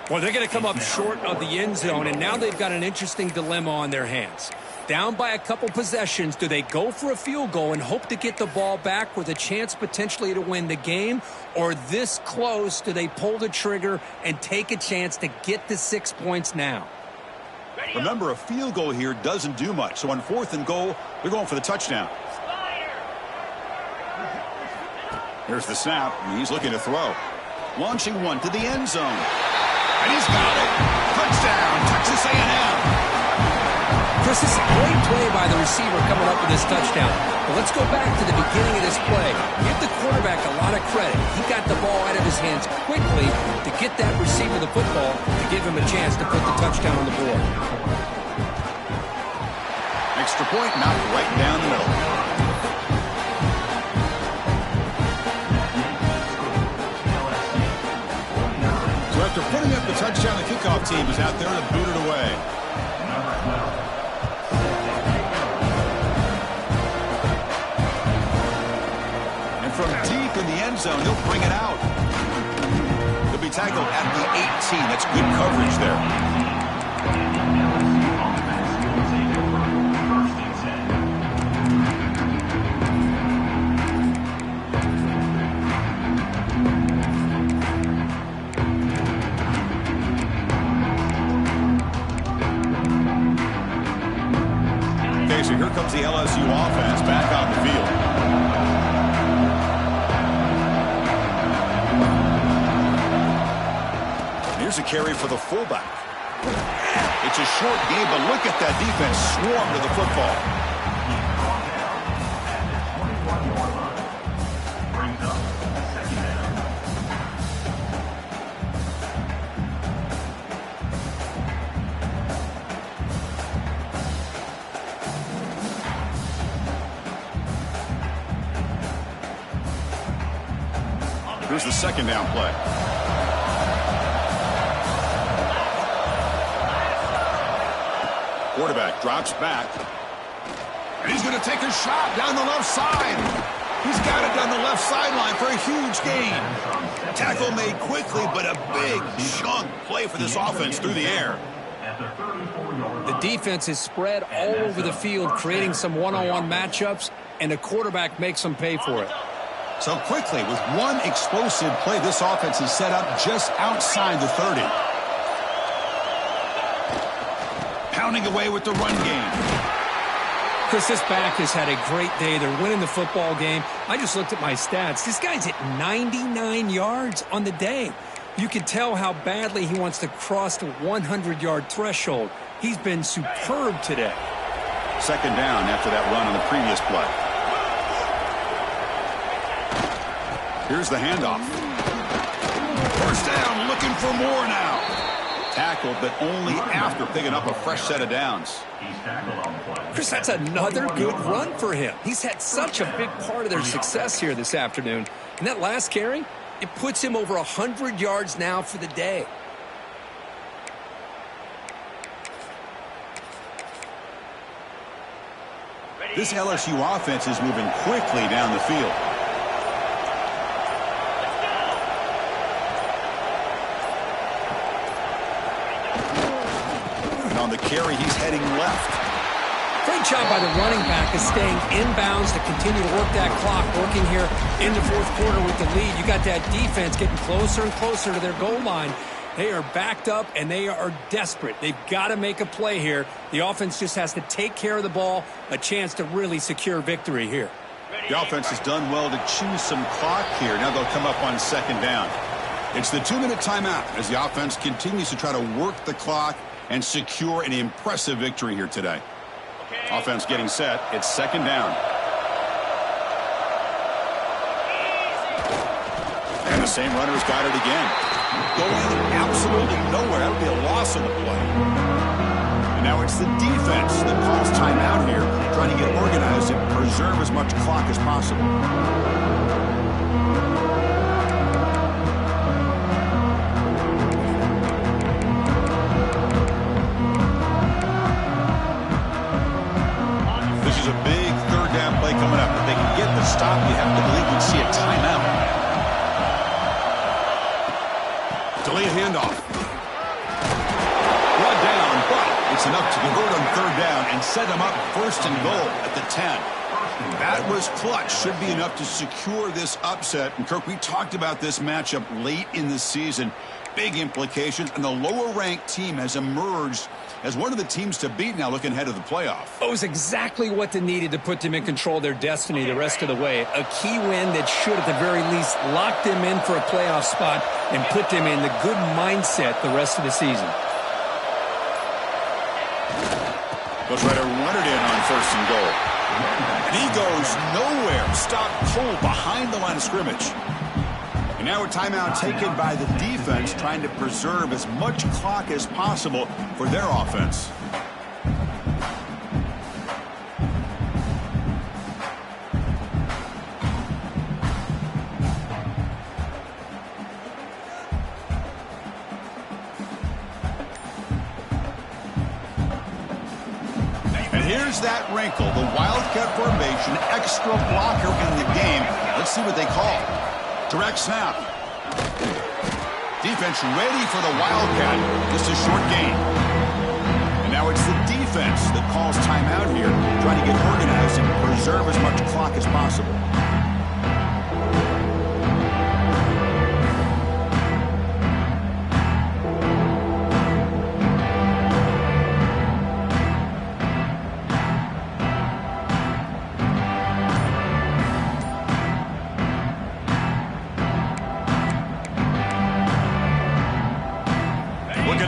Well, they're going to come up short of the end zone, and now they've got an interesting dilemma on their hands. Down by a couple possessions, do they go for a field goal and hope to get the ball back with a chance potentially to win the game? Or this close, do they pull the trigger and take a chance to get the 6 points now? Remember, a field goal here doesn't do much. So on 4th and goal, they're going for the touchdown. Here's the snap, and he's looking to throw. Launching one to the end zone. And he's got it. Touchdown, Texas A&M. Chris, this is a great play by the receiver coming up with this touchdown. But let's go back to the beginning of this play. Give the quarterback a lot of credit. He got the ball out of his hands quickly to get that receiver the football to give him a chance to put the touchdown on the board. Extra point knocked right down the middle. So after putting up the touchdown, the kickoff team is out there to boot it away. From deep in the end zone, he'll bring it out. He'll be tackled at the 18. That's good coverage there. Okay, so here comes the LSU offense back on the field. Here's a carry for the fullback. It's a short game, but look at that defense swarm to the football. Here's the 2nd down play. Quarterback drops back. And he's going to take a shot down the left side. He's got it down the left sideline for a huge gain. Tackle made quickly, but a big chunk play for this offense through the air. The defense is spread all over the field, creating some one-on-one matchups, and the quarterback makes them pay for it. So quickly, with one explosive play, this offense is set up just outside the 30. Pounding away with the run game. Chris, this back has had a great day. They're winning the football game. I just looked at my stats. This guy's hit 99 yards on the day. You can tell how badly he wants to cross the 100-yard threshold. He's been superb today. 2nd down after that run on the previous play. Here's the handoff. 1st down, looking for more now. Tackled, but only after picking up a fresh set of downs. Chris, that's another good run for him. He's had such a big part of their success here this afternoon. And that last carry, it puts him over 100 yards now for the day. This LSU offense is moving quickly down the field. And on the carry, he's heading left. Great job by the running back of staying inbounds to continue to work that clock, working here in the fourth quarter with the lead. You got that defense getting closer and closer to their goal line. They are backed up, and they are desperate. They've got to make a play here. The offense just has to take care of the ball, a chance to really secure victory here. The offense has done well to chew some clock here. Now they'll come up on second down. It's the 2-minute timeout as the offense continues to try to work the clock and secure an impressive victory here today. Offense getting set. It's second down. And the same runner's got it again. Going absolutely nowhere. That would be a loss on the play. And now it's the defense that calls timeout here, trying to get organized and preserve as much clock as possible. This is a big third down play coming up. If they can get the stop, you have to believe we'd see a timeout. Delayed handoff. Brought down, but it's enough to convert on third down and set them up first and goal at the 10. That was clutch. Should be enough to secure this upset. And, Kirk, we talked about this matchup late in the season. Big implications, and the lower-ranked team has emerged as one of the teams to beat now looking ahead of the playoff. It was exactly what they needed to put them in control of their destiny the rest of the way. A key win that should, at the very least, lock them in for a playoff spot and put them in the good mindset the rest of the season. They'll try to run it in on first and goal. And he goes nowhere. Stopped cold behind the line of scrimmage. And now a timeout taken by the defense, trying to preserve as much clock as possible for their offense. And here's that wrinkle, the Wildcat formation, extra blocker in the game. Let's see what they call. Direct snap. Defense ready for the Wildcat. Just a short gain. And now it's the defense that calls timeout here, trying to get organized and preserve as much clock as possible.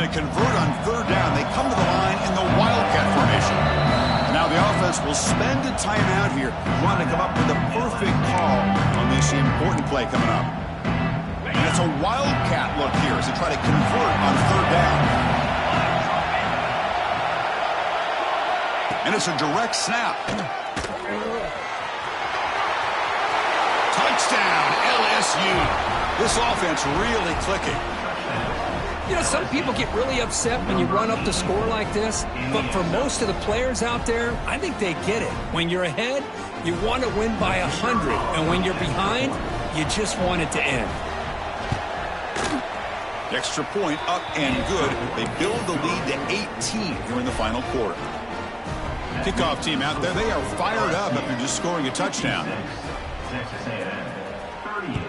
Convert on third down. They come to the line in the Wildcat formation. Now the offense will spend a timeout here, wanting to come up with the perfect call on this important play coming up. And it's a Wildcat look here as they try to convert on third down. And it's a direct snap. Touchdown, LSU. This offense really clicking. You know, some people get really upset when you run up the score like this, but for most of the players out there, I think they get it. When you're ahead, you want to win by 100, and when you're behind, you just want it to end. Extra point up and good. They build the lead to 18 here in the final quarter. Kickoff team out there, they are fired up after just scoring a touchdown. Texas A&M, 38.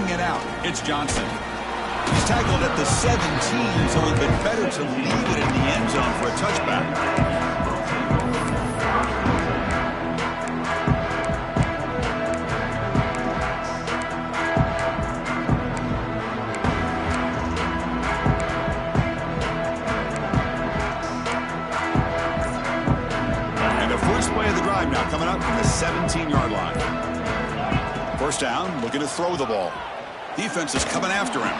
It out. It's Johnson. He's tackled at the 17, so it would have been better to leave it in the end zone for a touchback. And the first play of the drive now coming up from the 17-yard line. First down, looking to throw the ball. Defense is coming after him.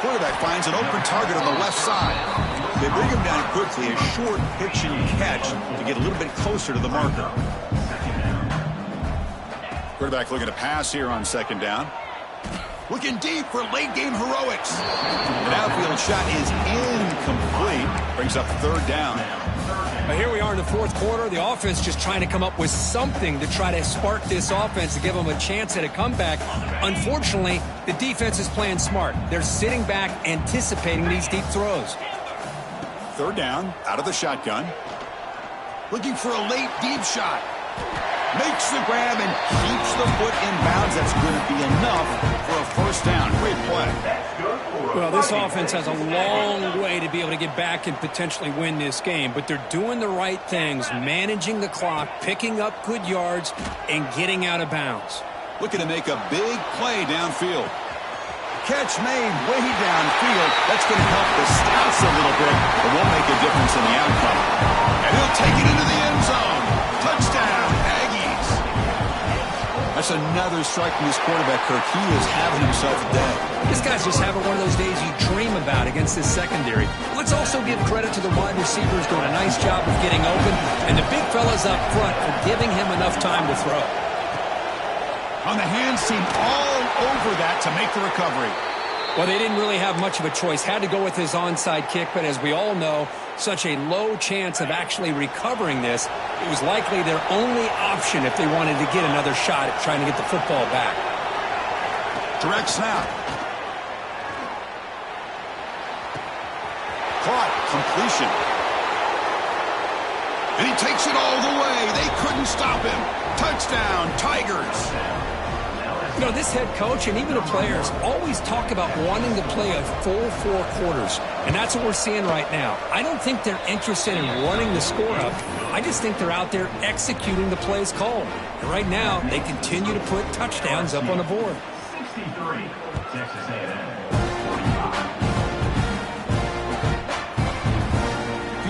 Quarterback finds an open target on the left side. They bring him down quickly, a short pitch and catch to get a little bit closer to the marker. Quarterback looking to pass here on second down. Looking deep for late-game heroics. An outfield shot is incomplete. Brings up third down. Here we are in the fourth quarter. The offense just trying to come up with something to try to spark this offense to give them a chance at a comeback. Unfortunately, the defense is playing smart. They're sitting back, anticipating these deep throws. Third down, out of the shotgun. Looking for a late deep shot. Makes the grab and keeps the foot in bounds. That's going to be enough for a first down. Great play. Well, this offense has a long way to be able to get back and potentially win this game, but they're doing the right things, managing the clock, picking up good yards, and getting out of bounds. Looking to make a big play downfield. Catch made way downfield. That's going to help the Stouts a little bit, but won't make a difference in the outcome. And he'll take it into the end zone. Touchdown, Aggies. That's another strike from his quarterback, Kirk. He is having himself a day. This guy's just having one of those days you dream about against this secondary. Let's also give credit to the wide receivers doing a nice job of getting open, and the big fellas up front for giving him enough time to throw. On the hands team all over that to make the recovery. Well, they didn't really have much of a choice. Had to go with his onside kick, but as we all know, such a low chance of actually recovering this. It was likely their only option if they wanted to get another shot at trying to get the football back. Direct snap. Caught. Completion. And he takes it all the way. They couldn't stop him. Touchdown, Tigers. You know, this head coach and even the players always talk about wanting to play a full 4 quarters, and that's what we're seeing right now. I don't think they're interested in running the score up. I just think they're out there executing the plays called. And right now, they continue to put touchdowns up on the board. 63, Texas A&M.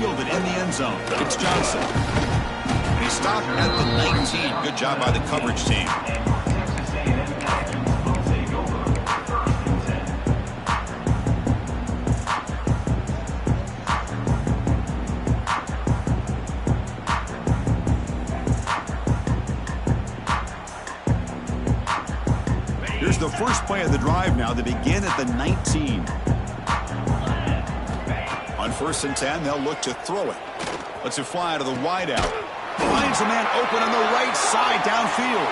Fielded in the end zone. It's Johnson. And he stopped at the 19. Good job by the coverage team. Here's the first play of the drive now. They begin at the 19. On 1st and 10, they'll look to throw it. Lets it fly to the wideout. Finds a man open on the right side downfield.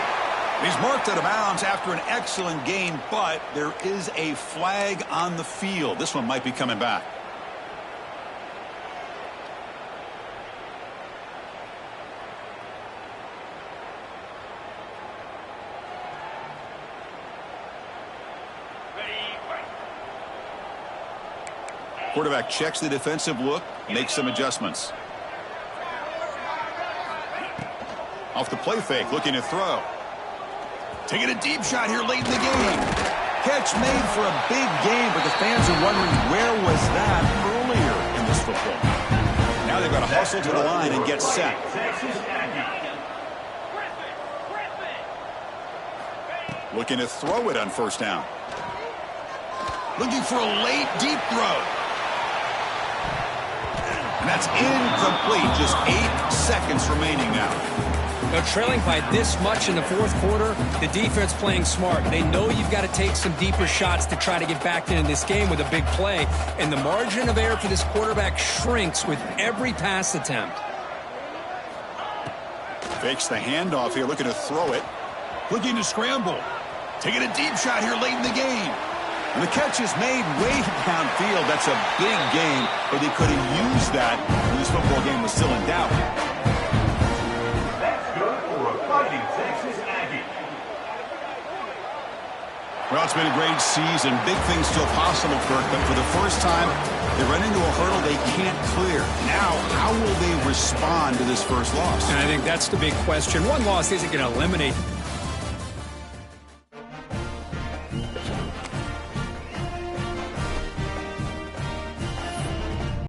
He's marked out of bounds after an excellent game, but there is a flag on the field. This one might be coming back. Quarterback checks the defensive look, makes some adjustments. Off the play fake, looking to throw. Taking a deep shot here late in the game. Catch made for a big game, but the fans are wondering where was that earlier in this football. Now they've got to hustle to the line and get set. Looking to throw it on 1st down. Looking for a late deep throw. And that's incomplete. Just 8 seconds remaining now. Now, trailing by this much in the 4th quarter, the defense playing smart. They know you've got to take some deeper shots to try to get back into this game with a big play. And the margin of error for this quarterback shrinks with every pass attempt. Fakes the handoff here, looking to throw it. Looking to scramble. Taking a deep shot here late in the game. And the catch is made way downfield. That's a big game, but they could have used that when this football game was still in doubt. That's good for a Fighting Texas Aggie. Well, it's been a great season. Big things still possible, Kirk, but for the first time, they run into a hurdle they can't clear. Now, how will they respond to this first loss? And I think that's the big question. One loss isn't going to eliminate